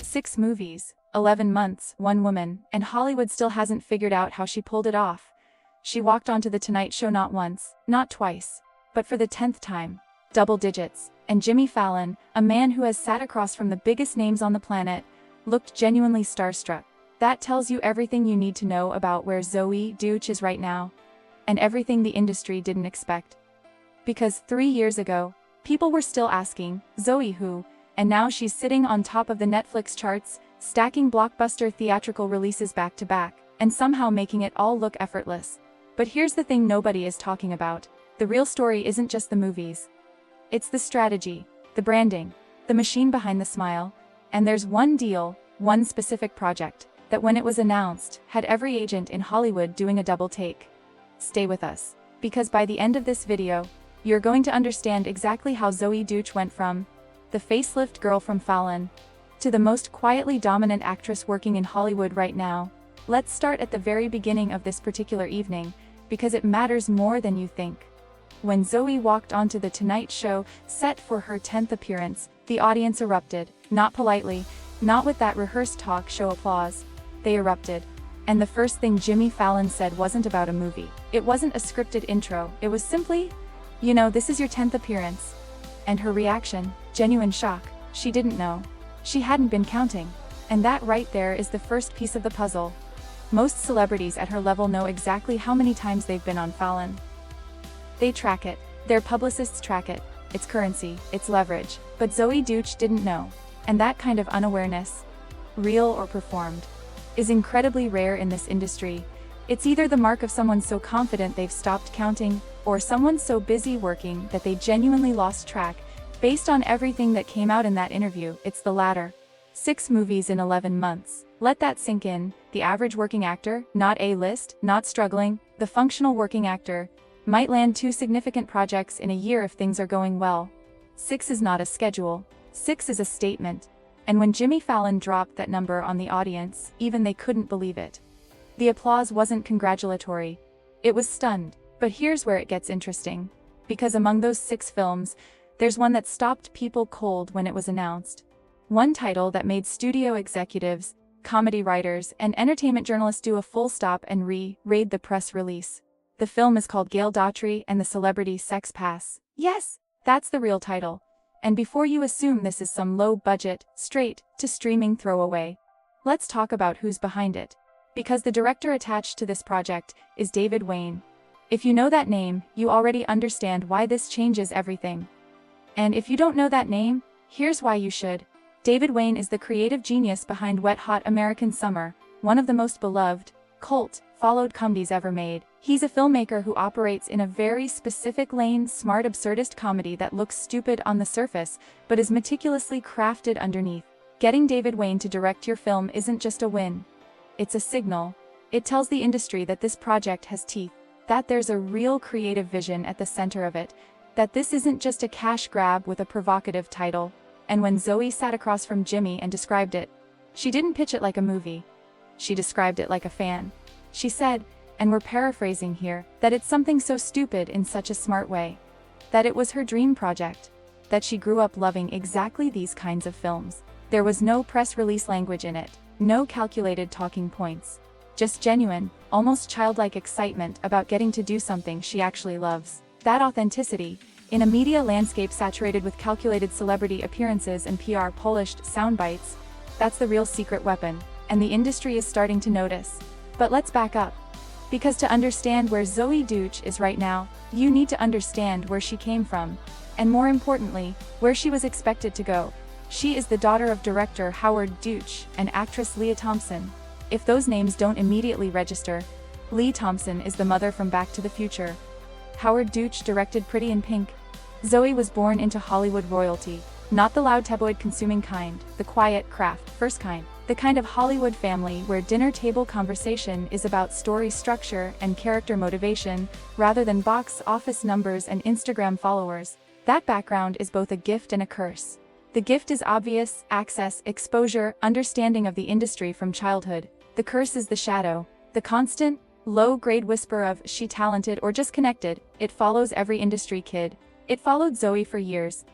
6 movies, 11 months, 1 woman, and Hollywood still hasn't figured out how she pulled it off. She walked onto The Tonight Show not once, not twice, but for the 10th time. Double digits. And Jimmy Fallon, a man who has sat across from the biggest names on the planet, looked genuinely starstruck. That tells you everything you need to know about where Zoey Deutch is right now. And everything the industry didn't expect. Because 3 years ago, people were still asking, Zoey who? And now she's sitting on top of the Netflix charts, stacking blockbuster theatrical releases back to back, and somehow making it all look effortless. But here's the thing nobody is talking about. The real story isn't just the movies. It's the strategy, the branding, the machine behind the smile, and there's one deal, one specific project, that when it was announced, had every agent in Hollywood doing a double take. Stay with us, because by the end of this video, you're going to understand exactly how Zoey Deutch went from the facelift girl from Fallon to the most quietly dominant actress working in Hollywood right now. Let's start at the very beginning of this particular evening, because it matters more than you think. When Zoey walked onto The Tonight Show, set for her 10th appearance, the audience erupted, not politely, not with that rehearsed talk show applause. They erupted. And the first thing Jimmy Fallon said wasn't about a movie. It wasn't a scripted intro, it was simply, this is your 10th appearance. And her reaction, genuine shock. She didn't know. She hadn't been counting. And that right there is the first piece of the puzzle. Most celebrities at her level know exactly how many times they've been on Fallon. They track it. Their publicists track it. It's currency, it's leverage. But Zoey Deutch didn't know. And that kind of unawareness, real or performed, is incredibly rare in this industry. It's either the mark of someone so confident they've stopped counting, or someone so busy working that they genuinely lost track. Based on everything that came out in that interview, it's the latter. 6 movies in 11 months. Let that sink in. The average working actor, not A-list, not struggling, the functional working actor, might land 2 significant projects in a year if things are going well. 6 is not a schedule. 6 is a statement. And when Jimmy Fallon dropped that number on the audience, even they couldn't believe it. The applause wasn't congratulatory. It was stunned. But here's where it gets interesting. Because among those 6 films, there's one that stopped people cold when it was announced. One title that made studio executives, comedy writers, and entertainment journalists do a full stop and read the press release. The film is called Gail, Daughtry, and the Celebrity Sex Pass. Yes, that's the real title. And before you assume this is some low-budget, straight-to-streaming throwaway, let's talk about who's behind it. Because the director attached to this project is Wain. If you know that name, you already understand why this changes everything. And if you don't know that name, here's why you should. Wain is the creative genius behind Wet Hot American Summer, one of the most beloved, cult-followed comedies ever made. He's a filmmaker who operates in a very specific lane, smart absurdist comedy that looks stupid on the surface, but is meticulously crafted underneath. Getting Wain to direct your film isn't just a win. It's a signal. It tells the industry that this project has teeth, that there's a real creative vision at the center of it, that this isn't just a cash grab with a provocative title. And when Zoey sat across from Jimmy and described it, she didn't pitch it like a movie. She described it like a fan. She said, and we're paraphrasing here, that it's something so stupid in such a smart way. That it was her dream project. That she grew up loving exactly these kinds of films. There was no press release language in it, no calculated talking points. Just genuine, almost childlike excitement about getting to do something she actually loves. That authenticity, in a media landscape saturated with calculated celebrity appearances and PR-polished sound bites, that's the real secret weapon, and the industry is starting to notice. But let's back up. Because to understand where Zoey Deutch is right now, you need to understand where she came from, and more importantly, where she was expected to go. She is the daughter of director Howard Deutch and actress Lea Thompson. If those names don't immediately register, Lea Thompson is the mother from Back to the Future. Howard Deutch directed Pretty in Pink. Zoey was born into Hollywood royalty, not the loud tabloid-consuming kind, the quiet, craft, first kind. The kind of Hollywood family where dinner table conversation is about story structure and character motivation, rather than box office numbers and Instagram followers. That background is both a gift and a curse. The gift is obvious: access, exposure, understanding of the industry from childhood. The curse is the shadow, the constant, low-grade whisper of, she talented or just connected. It follows every industry kid. It followed Zoey for years.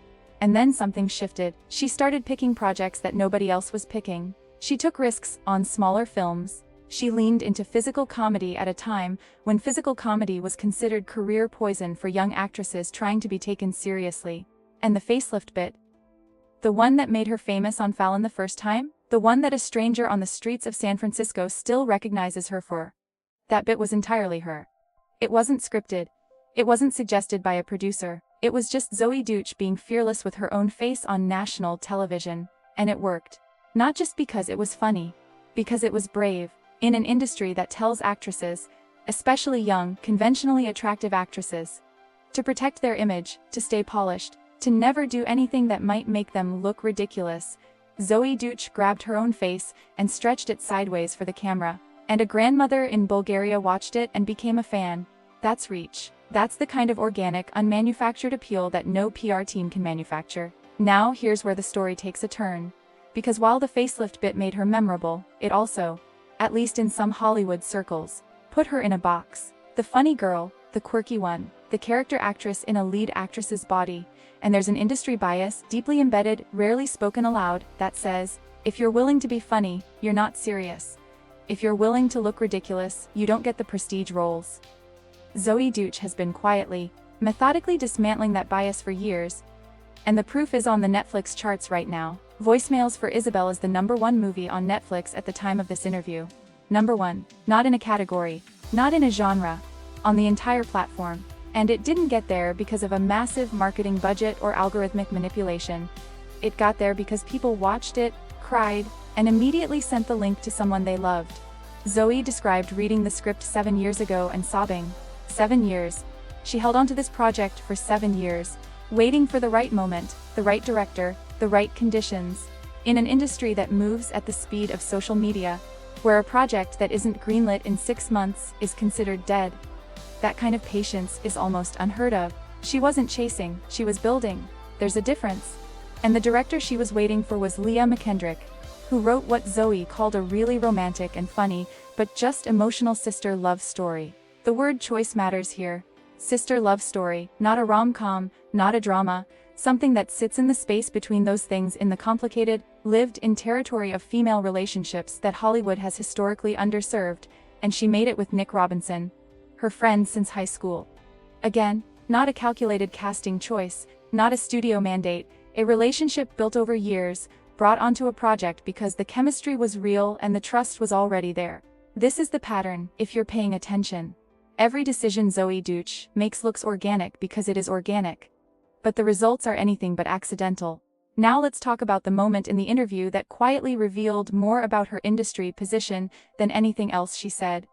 And then something shifted. She started picking projects that nobody else was picking. She took risks on smaller films. She leaned into physical comedy at a time when physical comedy was considered career poison for young actresses trying to be taken seriously. And the facelift bit? The one that made her famous on Fallon the first time? The one that a stranger on the streets of San Francisco still recognizes her for? That bit was entirely her. It wasn't scripted. It wasn't suggested by a producer. It was just Zoey Deutch being fearless with her own face on national television. And it worked. Not just because it was funny. Because it was brave. In an industry that tells actresses, especially young, conventionally attractive actresses, to protect their image, to stay polished, to never do anything that might make them look ridiculous, Zoey Deutch grabbed her own face and stretched it sideways for the camera. And a grandmother in Bulgaria watched it and became a fan. That's reach. That's the kind of organic, unmanufactured appeal that no PR team can manufacture. Now here's where the story takes a turn. Because while the facelift bit made her memorable, it also, at least in some Hollywood circles, put her in a box. The funny girl, the quirky one, the character actress in a lead actress's body. And there's an industry bias, deeply embedded, rarely spoken aloud, that says, if you're willing to be funny, you're not serious. If you're willing to look ridiculous, you don't get the prestige roles. Zoey Deutch has been quietly, methodically dismantling that bias for years. And the proof is on the Netflix charts right now. Voicemails for Isabel is the #1 movie on Netflix at the time of this interview. #1, not in a category, not in a genre, on the entire platform. And it didn't get there because of a massive marketing budget or algorithmic manipulation. It got there because people watched it, cried, and immediately sent the link to someone they loved. Zoey described reading the script 7 years ago and sobbing. 7 years. She held onto this project for 7 years, waiting for the right moment, the right director, the right conditions. In an industry that moves at the speed of social media, where a project that isn't greenlit in 6 months is considered dead. That kind of patience is almost unheard of. She wasn't chasing, she was building. There's a difference. And the director she was waiting for was Leah McKendrick, who wrote what Zoey called a really romantic and funny, but just emotional sister love story. The word choice matters here. Sister love story, not a rom-com, not a drama, something that sits in the space between those things in the complicated, lived-in territory of female relationships that Hollywood has historically underserved, and she made it with Nick Robinson, her friend since high school. Again, not a calculated casting choice, not a studio mandate, a relationship built over years, brought onto a project because the chemistry was real and the trust was already there. This is the pattern, if you're paying attention. Every decision Zoey Deutch makes looks organic because it is organic. But the results are anything but accidental. Now let's talk about the moment in the interview that quietly revealed more about her industry position than anything else she said.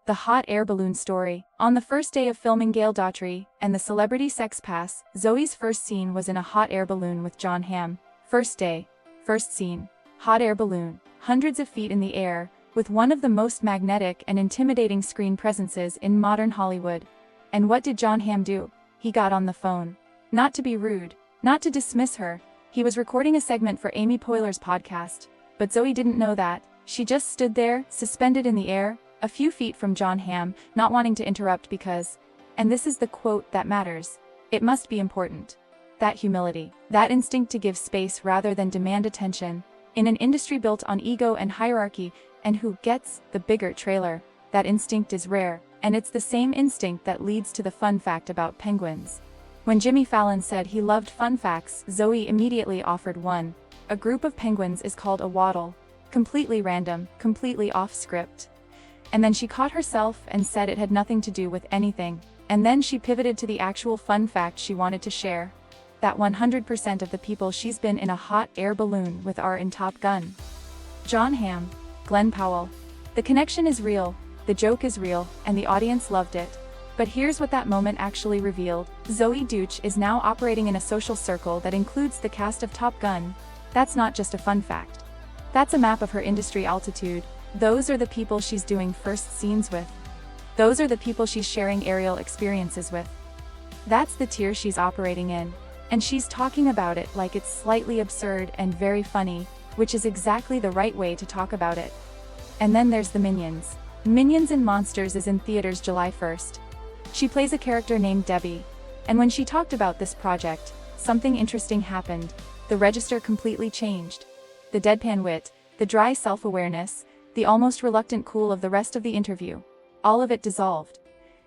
The hot air balloon story. On the first day of filming Gail, Daughtry, and the Celebrity Sex Pass, Zoey's first scene was in a hot air balloon with Jon Hamm. First day. First scene. Hot air balloon. Hundreds of feet in the air, with one of the most magnetic and intimidating screen presences in modern Hollywood. And what did Jon Hamm do? He got on the phone. Not to be rude, not to dismiss her. He was recording a segment for Amy Poehler's podcast. But Zoey didn't know that. She just stood there, suspended in the air, a few feet from Jon Hamm, not wanting to interrupt because, and this is the quote that matters, it must be important. That humility, that instinct to give space rather than demand attention, in an industry built on ego and hierarchy, and who gets the bigger trailer, that instinct is rare, and it's the same instinct that leads to the fun fact about penguins. When Jimmy Fallon said he loved fun facts, Zoey immediately offered one. A group of penguins is called a waddle. Completely random, completely off script. And then she caught herself and said it had nothing to do with anything. And then she pivoted to the actual fun fact she wanted to share. That 100% of the people she's been in a hot air balloon with are in Top Gun. Jon Hamm, Glenn Powell. The connection is real, the joke is real, and the audience loved it. But here's what that moment actually revealed. Zoey Deutch is now operating in a social circle that includes the cast of Top Gun. That's not just a fun fact. That's a map of her industry altitude. Those are the people she's doing first scenes with. Those are the people she's sharing aerial experiences with. That's the tier she's operating in. And she's talking about it like it's slightly absurd and very funny, which is exactly the right way to talk about it. And then there's the Minions. Minions and Monsters is in theaters July 1st. She plays a character named Debbie. And when she talked about this project, something interesting happened. The register completely changed. The deadpan wit, the dry self-awareness, the almost reluctant cool of the rest of the interview. All of it dissolved.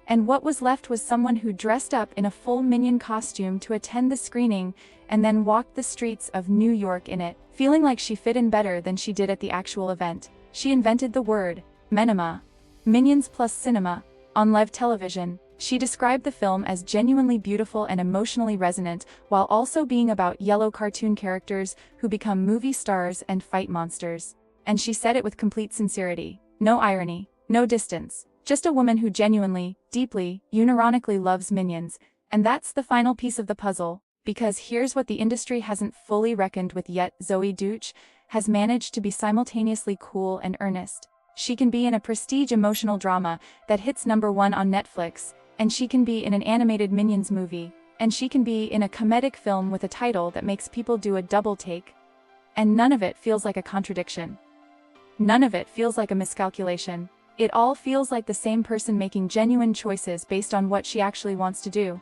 And what was left was someone who dressed up in a full Minion costume to attend the screening and then walked the streets of New York in it, feeling like she fit in better than she did at the actual event. She invented the word, Menema, Minions plus cinema, on live television. She described the film as genuinely beautiful and emotionally resonant, while also being about yellow cartoon characters who become movie stars and fight monsters. And she said it with complete sincerity. No irony, no distance. Just a woman who genuinely, deeply, unironically loves Minions. And that's the final piece of the puzzle, because here's what the industry hasn't fully reckoned with yet. Zoey Deutch has managed to be simultaneously cool and earnest. She can be in a prestige emotional drama that hits #1 on Netflix, and she can be in an animated Minions movie, and she can be in a comedic film with a title that makes people do a double take. And none of it feels like a contradiction. None of it feels like a miscalculation. It all feels like the same person making genuine choices based on what she actually wants to do.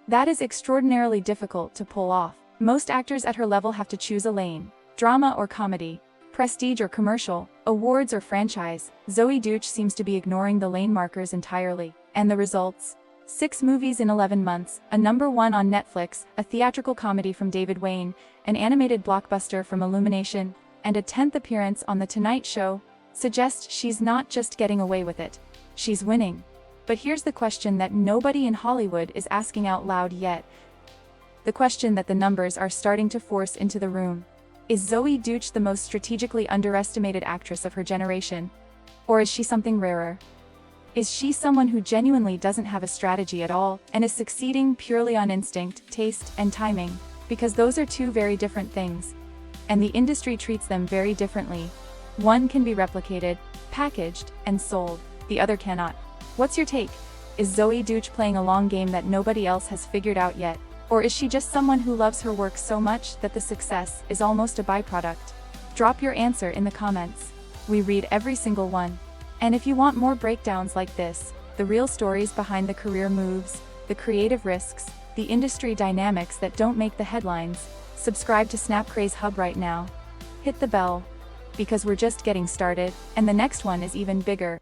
That is extraordinarily difficult to pull off. Most actors at her level have to choose a lane: drama or comedy, prestige or commercial, awards or franchise. Zoey Deutch seems to be ignoring the lane markers entirely. And the results? 6 movies in 11 months, a #1 on Netflix, a theatrical comedy from Wain, an animated blockbuster from Illumination, and a 10th appearance on The Tonight Show, suggest she's not just getting away with it. She's winning. But here's the question that nobody in Hollywood is asking out loud yet. The question that the numbers are starting to force into the room. Is Zoey Deutch the most strategically underestimated actress of her generation? Or is she something rarer? Is she someone who genuinely doesn't have a strategy at all, and is succeeding purely on instinct, taste, and timing? Because those are two very different things. And the industry treats them very differently. One can be replicated, packaged, and sold. The other cannot. What's your take? Is Zoey Deutch playing a long game that nobody else has figured out yet? Or is she just someone who loves her work so much that the success is almost a byproduct? Drop your answer in the comments. We read every single one. And if you want more breakdowns like this, the real stories behind the career moves, the creative risks, the industry dynamics that don't make the headlines, subscribe to Snap Craze Hub right now. Hit the bell, because we're just getting started, and the next one is even bigger.